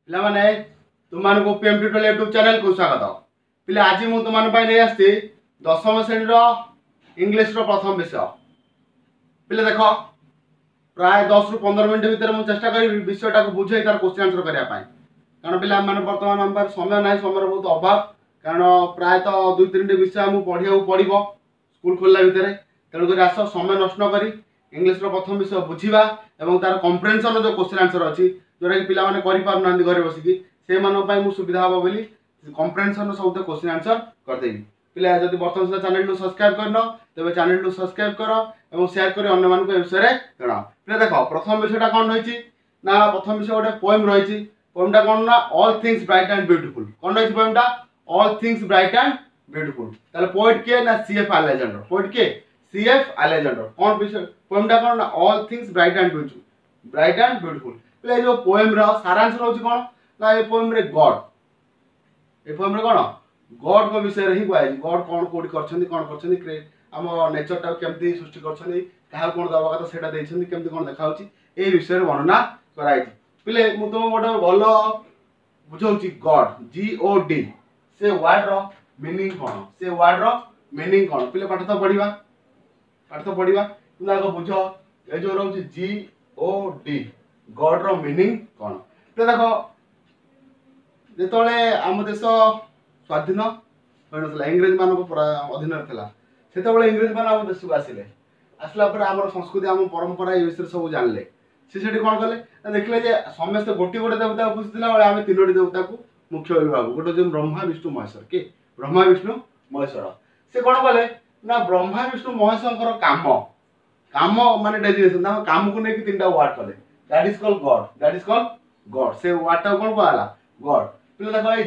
पिलाने तुमको PM tutorial YouTube channel को स्वागत। पिले आज मुझे तुम नहीं आसी दशम श्रेणी इंग्लीश प्रथम विषय। पिले देख प्राय 10 ରୁ 15 मिनट भितर मुझे चेष्टा करी विषयटा को बुझे तार क्वेश्चन आंसर करने कारण पिला बर्तमान आम समय ना समय बहुत अभाव कारण प्रायतः 2-3 विषय आमको पढ़ा पड़ो स्कूल खोलला भितर तेणुक आस समय नष्ट न करी इंग्लीश प्रथम विषय बुझा और तार कम्प्रेhension जो क्वेश्चन आंसर अच्छी जोटा कि पिला पाना घरे बसिकी से मुझे सुविधा हम बोली कम्प्रेhension सब क्वेश्चन आंसर करदेवी। पिला जब बर्तमान सुधा चैनल को सब्सक्राइब करन तेज चैनल को सब्सक्राइब कर और शेयर कर अन्य मानक विषय जन। पिला देख प्रथम विषयटा कौन रही ना प्रथम विषय गोटे पोएम रही पोएमटा कौन ना all things bright and beautiful कौन रही पोएमटा all things bright and beautiful ताले पोएट किए ना सीएफ अलेक्जेंडर पोएट किए सीएफ अलेक्जेंडर कौन विषय पोएमटा कौन ना all things bright and beautiful पिला जो पोएम रा सारांश रहउछि कौन ना ए पोएम रे गॉड ए पोएम रे कौन गॉड को विषय ही कहै गॉड कौन कोडी करछन्ती कौन करछन्ती हम नेचर टा केमती सृष्टि करछन्ती काहा कोन दबा कथा सेटा दैछन्ती केमती कोन देखाउछि ए विषय रे वर्णना कराइछि। पिले मु तुम गोटे भल बुझाउछि गॉड GOD से वर्ड रो मीनिंग कौन से वर्ड रो मीनिंग कौन पिले पाठ तो पढ़िबा तुम आगे बुझ ए जो रहउछि GOD गॉड रो मीनिंग कौन पिले देखो जेतोले आम देश स्वाधीन होनथला इंग्रेज मानको पूरा अधीन थिला सेतबेले इंग्रेज मान आम देश को आसला पर आम संस्कृति आम परंपरा ये विषय सब जानले से कौन कले देखले जे समस्त गोटी गोटे देवता पूछला बेले आम 3टी देवता को मुख्य भाव गोटे जो ब्रह्मा विष्णु महेश्वर के ब्रह्मा विष्णु महेश्वर से कौन कले ना ब्रह्मा विष्णु महेश्वर काम काम माने डेजिनेशन काम को लेकिन 3टा वर्ड कले दैट इज कॉल्ड गॉड से वर्ड टा कौन कहला गॉड पिला देखो ए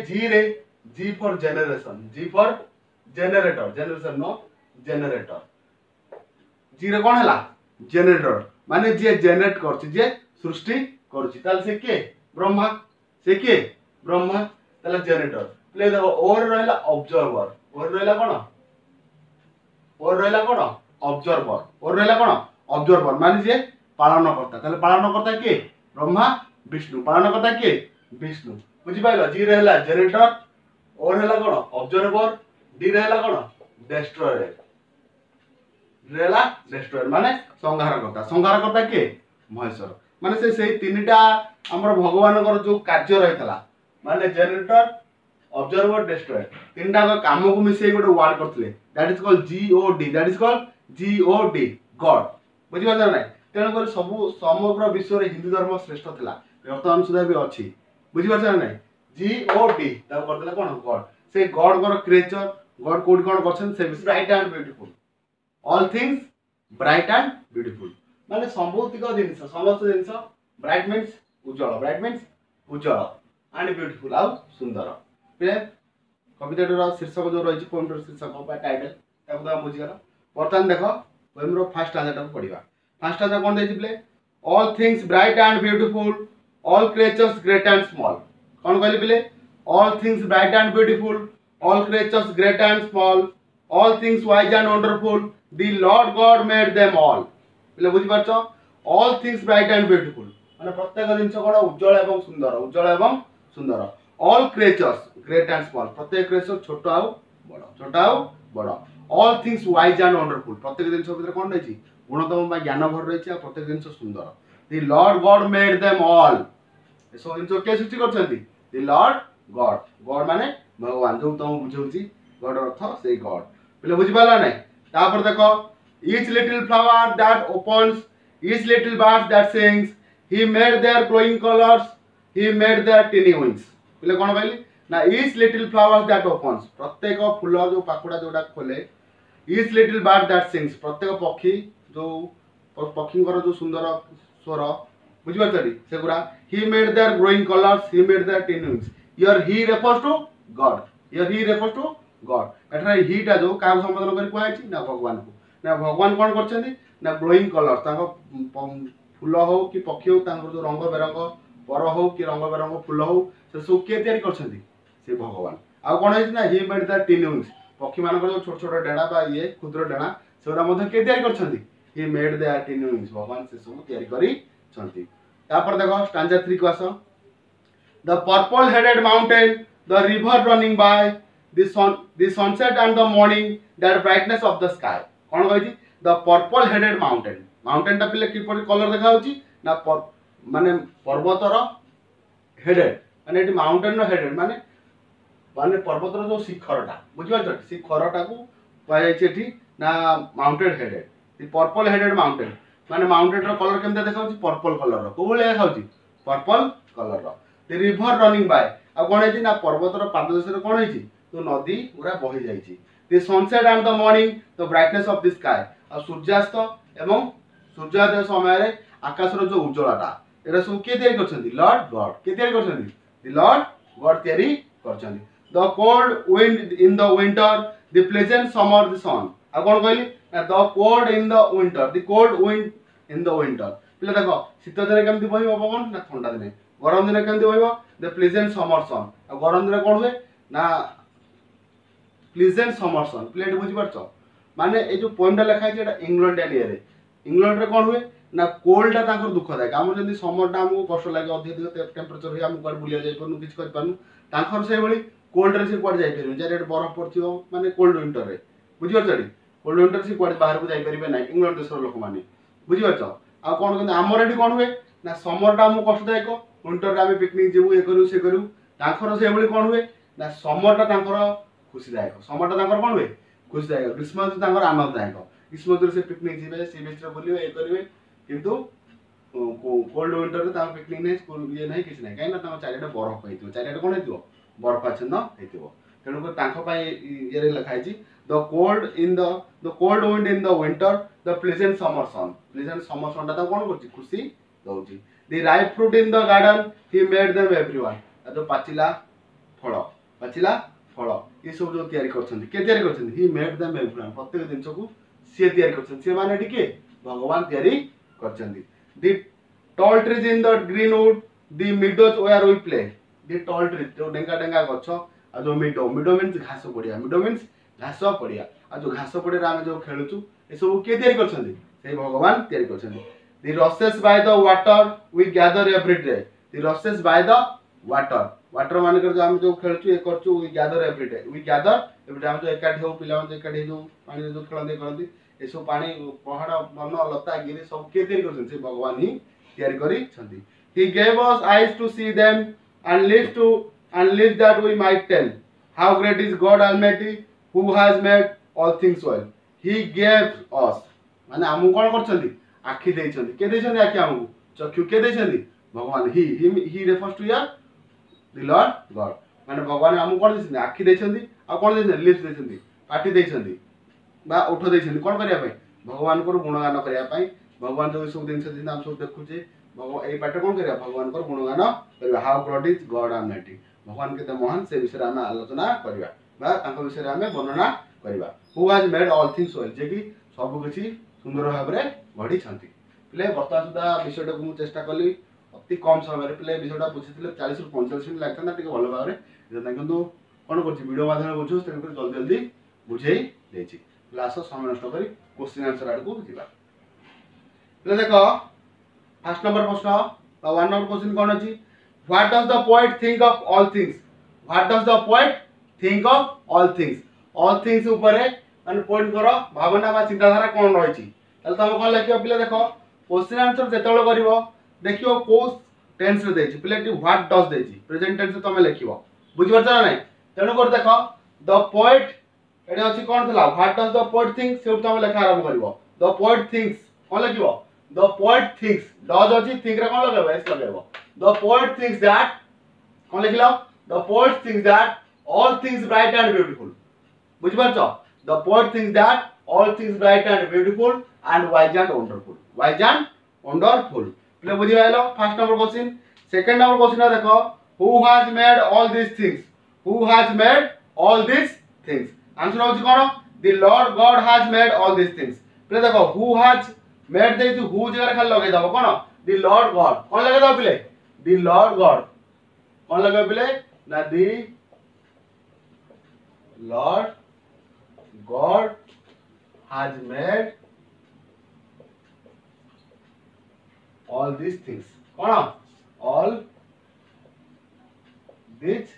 G for generation G for generation नो जनरेटर जी रे कौन हला जनरेटर माने जे जनरेट करछि जे सृष्टि करछि ताल से के ब्रह्मा ताले जनरेटर प्ले देखो और रहला ऑब्जर्वर ऑब्जर्वर माने जे पालन करता ताले पालन करता के ब्रह्मा विष्णु पालन करता के विष्णु बुझि पाइलो जी रहला जनरेटर और रहला कोन ऑब्जर्वर डी रहला कोन डेस्ट्रॉयर माने संहार करता के महेश्वर माने से 3टा हमर भगवान कर जो कार्य रहितला माने जनरेटर ऑब्जर्वर डेस्ट्रॉयर 3टा का काम को मिसे गोटे वर्ड करथले that is called GOD God बुझि पाछन नै तेन कर सब समग्र विश्व रे हिंदू धर्म श्रेष्ठ थिला वर्तमान सुधा भी अछि बुझि पाछन नै GOD ता करथले कोन गॉड से गॉड कर क्रिएचर गॉड कोड कोन करछन से bright and beautiful all things bright and beautiful माने संभौतिक जिनिस समस्त जिनिस ब्राइट मींस उज्जवल एंड ब्यूटीफुल आ सुंदर पे कविताटर शीर्षक जो रही पोएमटर शीर्षक बा टाइटल ताको तो बुझी गला। बर्तमान देखो पोएम रो फर्स्ट स्टैंजा को पढिबा। फर्स्ट स्टैंजा कोन देछि प्ले all things bright and beautiful all creatures great and small कोन कहली प्ले all things bright and beautiful all creatures great and small all things wise and wonderful the Lord God made them all प्ले बुझी पाछो all things bright and beautiful माने प्रत्येक जिंस कोन उज्जवल एवं सुंदर all creatures great and small प्रत्येक क्रिएचर छोट आउ बड़ all things wise and wonderful प्रत्येक जिंस भीतर कोन रही गुणतम बा ज्ञान भर रही प्रत्येक जिंस सुंदर the Lord God made them all ए सब जिंस के सृष्टि करछंती द लॉर्ड गॉड माने भगवान जो तुम बुझौची गॉड अर्थ से गॉड पहले बुझि पाला नै तापर देखो each little flower that opens each little bird that sings he made their glowing colors he made their tiny wings पहले कोन कहली ना each little flower that opens प्रत्येक फूल जो पाकुडा जोडा खोले each little bird that sings प्रत्येक पक्षी जो पक्षींकर जो सुंदर स्वर बुझि पाछली सेगुरा he made their glowing colors he made their tiny wings here he refers to god एठरा ही टा जो का संबोधन करी कहै छी ना भगवान को ना भगवान कोन करछन्ती ना ग्लोइंग कलर ताको फूल हो कि पक्षी हो तांकर जो रंग बेरंग पर हो कि रंग बेरंग फूल हो से सब के तयारी करछन्ती से भगवान आ कोन है ना ही मेड द टिनी विंग्स पक्षी मानकर जो छोट छोट डेणा बा ये क्षुद्र डेणा सेरा मध्ये के तयारी करछन्ती he made the tiny wings भगवान से सब तयारी करी छन्ती तापर देखो स्टैंजा 3 को आसो the purple headed mountain, the river running by, the sunset and the morning, that brightness of the sky. कौन कही the purple headed mountain. mountain टा पिले किपरि कलर देखा होची ना माने पर्वतर हेडेड माने एटी माउंटेन रो हेडेड माने माने पर्वतर जो शिखरटा बुझिपारछ शिखरटा को पाइ एठी ना mountain headed the purple headed mountain माने माउंटेन रो कलर केमते देखा होची पर्पल कलर रो कोबले देखा होची पर्पल कलर रो the river running by आ कोन हेची ना पर्वतर पाददेश रे कोन हेची तो नदी पूरा बही जाईची the sunset and the morning the brightness of the sky आ सूर्यास्त एवं सूर्योदय समय रे आकाश रो जो उज्जवलता एरा सब के तयारी करछन्ती लॉर्ड गॉड के तयारी करछन्ती the lord god तयारी करछन्ती the cold wind in the winter the pleasant summer the sun आ कोन कहली the cold in the winter the cold wind in the winter पिला देखो शीत दिने केमती बहिबो पवन ना ठंडा दिने गरम दिने केमती बहिबो the pleasant summer sun आ गरम दिने कोन हुए ना pleasant summer sun प्लेट बुझी परछो माने ए जो पोएम टा लिखा है एटा इंग्लैंड एरिया रे इंग्लैंड रे कोन हुए ना कोल्ड टा ताकर दुखदायक हमर जदी समर टा हमको कष्ट लागे अधिक टेम्परेचर रे हम कोड बुलिया जाय परनु किछ कर परनु ताकर से बळी कोल्ड रे से कोड जाय परनु जे रेट बरफ पड़थियो माने कोल्ड विंटर रे बुझी परछडी कोल्ड विंटर से कोड बाहर को जाय परिबे नै इंग्लैंड देशर लोक माने बुझी परछो आ कोन कहते हमर एठी कोन हुए ना समर टा हमको कष्टदायक विंटर रे हम पिकनिक जेबु ए करू से करू ताकर से बळी कोन हुए ना समर टा ताकर खुशीदायक समर टा ताकर कोन हुए खुशीदायक ग्रीष्म ऋतु ताकर आनंददायक ग्रीष्म ऋतु से पिकनिक जीवे सी बीच रे बुलियो ए करिवे किंतु कोल्ड विंटर रे ता पिकनिक नै स्कूल ये नै किछ नै काइना ता चारिटा बरफ हेतियो चारिटा कोन हेतियो बरफ आछन हेतियो तेनु को तांको पय ये रे लिखाइ छि the cold wind in the winter the pleasant summer sun ता कोन करछि खुशी दउछि the ripe fruit in the garden he made them everyone आ जो पाचिला फल ये सब जो तयारी करछन्ती के तयारी करछन्ती ही मेड देम एवरीवन प्रत्येक दिन को से तयारी करछन्ती से माने टिके भगवान तयारी करछन्ती the tall trees in the green wood the meadows where we play the tall trees जो डेंगा गछ आ जो मीडो मीन्स घास पड़िया आ जो घास पड़िया हम जो खेलुचु ए सब के तयारी करछन्ती से भगवान तयारी करछन्ती the rushes by the water we gather every day the rushes by the water माने कर जो हम जो खेलुचु ए करचु वी गैदर एवरी डे हम जो एकाठी हो पिला जो एकाठी जो पानी जो खेलंदे करंती ए सब पानी पहाड़ वन लता गिरी सब के तयारी करछन से भगवान ही तयारी करी छंती he gave us eyes to see them and lips that we might tell how great is God Almighty who has made all things well he gave us माने हमु कोन करछंती आखी देई छंती के देई छंती आखी हमु चक्षु के देई छंती भगवान he refers to here the Lord God माने भगवान हमु कोन देई छंती आखी देई छंती आ कोन देई छंती लिप्स देई छंती पाटी देई छंती बा उठ देई छंती कोन करिया पई भगवान को गुणगान करिया पई भगवान जो सब दिन से हम सब देखुचे भगवान ए पाटे कोन करिया भगवान को गुणगान करिया how great is God almighty भगवान केते महान से विषय हम आलोचना करिया बा तांको विषय हम वर्णना करिया who has made all things well जे कि सब किछि सुंदर भाव रे गढी छंती प्ले वर्तमान सुधा विषय को मु चेष्टा कली अति कम समय रे प्ले विषयटा बुझिथिले 40 रु 45 मिनिट लागतना टिके भलो भाव रे किंतु कोन करछि वीडियो माध्यम बुझु तेन जल्दी जल्दी बुझेई देछि क्लास समय नष्ट करी क्वेश्चन आंसर आड़ को जिबा ले देखो फर्स्ट नंबर प्रश्न वन नंबर क्वेश्चन कोन अछि what does the poet think of all things what does the poet think of all things ऊपर माने पॉइंट करो भावना बा चिंताधारा कोन रहिछि तल तम कोन लिखियो पिले देखो क्वेश्चन आंसर जेतळ करिवो देखियो को टेंस रे देछि पिले टी व्हाट डज देछि प्रेजेंट टेंस तमे लिखिवो बुझि परछ ना नै तेनो कर देखो द पोएट एडे अछि कोन थला what does the poet think say तमे लेखा आरंभ करिवो द पोएट थिंक्स कोन लिखिवो द पोएट थिंक्स डज अछि थिंक रे कोन लगाबो एस लगाबो द पोएट थिंक्स दैट कोन लिखिलो the poet thinks that all things bright and beautiful बुझि परछ the poet thinks that all things bright and beautiful and wise and wonderful प्ले बुझि आइलो first number question second number question देखो who has made all this things answer होछि कोन the Lord God has made all this things प्ले देखो who has made the who जगह खाली लगे दबो कोन द लॉर्ड गॉड कोन लगे दबो प्ले द लॉर्ड गॉड कोन लगे प्ले ना the Lord God has made all these things कोन all these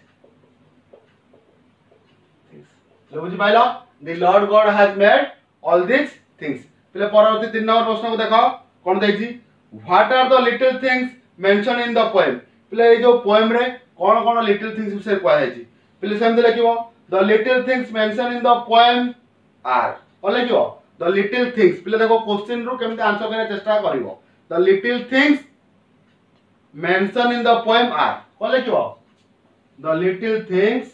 things ले बुझी पाइलो the Lord God has made all these things पहले परवर्ती 3 नंबर प्रश्न को देखो कोन देछि what are the little things mentioned in the poem पहले ए जो पोएम रे कोन कोन लिटिल थिंग्स विषय कहै छि पहले सेम लिखिबो the little things mentioned in the poem are कोन लिखिबो the little things पहले देखो क्वेश्चन रो केमते आंसर करे चेष्टा करिवो the little things mentioned in the poem are कोन लिखिबो the little things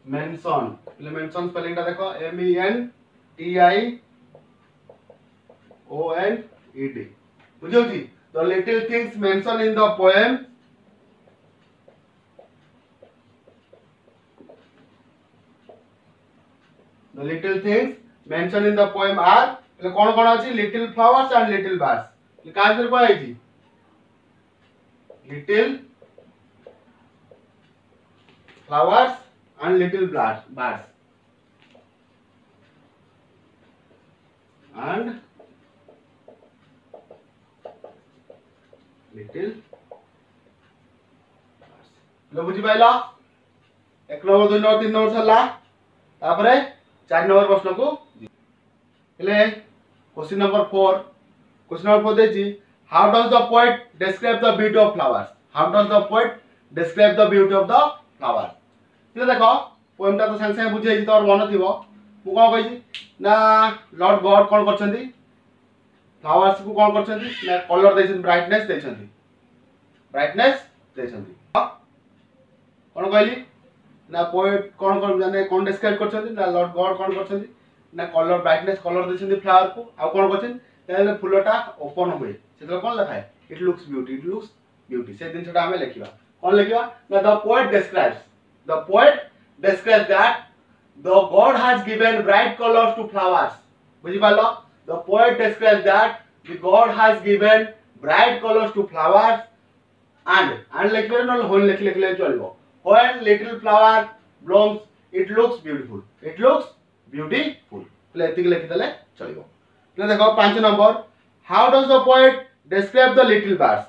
mentioned पहले मेंशन स्पेलिंग ता देखो mentioned बुझियो जी the little things mentioned in the poem the little things mentioned in the poem are पहले कोन कोन अछि little flowers and little birds ये का आंसर कोइ अछि little flowers and little birds and little लो बुझी पाइला 1 नंबर 2 नंबर 3 नंबर छला तापरे 4 number प्रश्न को ले क्वेश्चन नंबर 4 देछि how does the poet describe the beauty of flowers how does the poet describe the beauty of the flowers ले देखो poem ता तो संग संग बुझे छि तोर मन थिबो मु कोन कहि ना लॉर्ड गॉड कोन करछंती फ्लावर्स को कोन करछंती ना कलर दैछन ब्राइटनेस दैछंती कोन कहली ना पोएट कोन जाने कोन डिस्क्राइब करछंती ना लॉर्ड गॉड कोन करछंती ना कलर ब्राइटनेस कलर दैछंती फ्लावर को आ कोन करछन ताले फुलटा ओपन होय सेतो कोन लिखाय इट लुक्स ब्यूटी से दिन छटा हमें लिखिबा कोन लिखिबा ना the poet describes that the god has given bright colors to flowers बुझि पालो the poet describes that the god has given bright colors to flowers and लिखले न होल लिखले चलबो when little flower blooms it looks beautiful प्ले एतिक लिखि देले चलबो प्ले देखो 5 नंबर how does the poet describe the little birds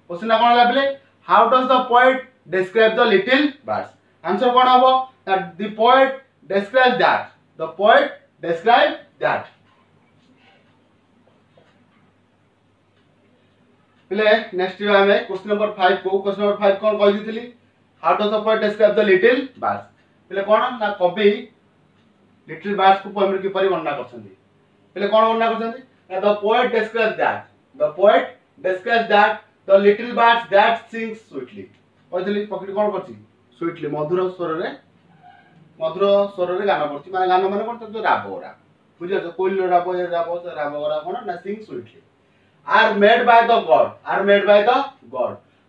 question कोन लाबले how does the poet describe the little birds answer कोन हबो that the poet describes that प्ले नेक्स्ट हमें क्वेश्चन नंबर 5 को क्वेश्चन नंबर 5 कोन कहि दितली how does the poet describe the little birds प्ले कोन ना कवि लिटिल बर्ड्स को पोएम रे कि परि वर्णना करछंती प्ले कोन वर्णना करछंती the poet describes that the little birds that sing sweetly कहली पकड़ी कोन करछि स्वीटली मधुर स्वर रे गाना करछि माने गाना माने कोन तो राबोरा बुझियो तो कोइल राबोरा कोन ना सिंग sweetly are made by the god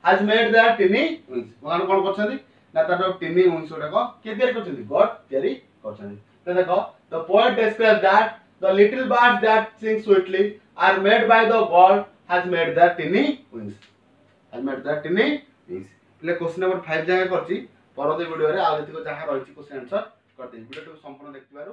has made their tiny wings मान कोन करछंती ना तार tiny wings ओटा के देर करछंती god तेरी करछंती तो देखो the poet describes that the little birds that sing sweetly are made by the god has made their tiny wings ले question number 5 जाय करछि परवर्ती वीडियो रे आ जति को जहा रहिछि क्वेश्चन आंसर कर दे वीडियो को संपूर्ण देखिबारु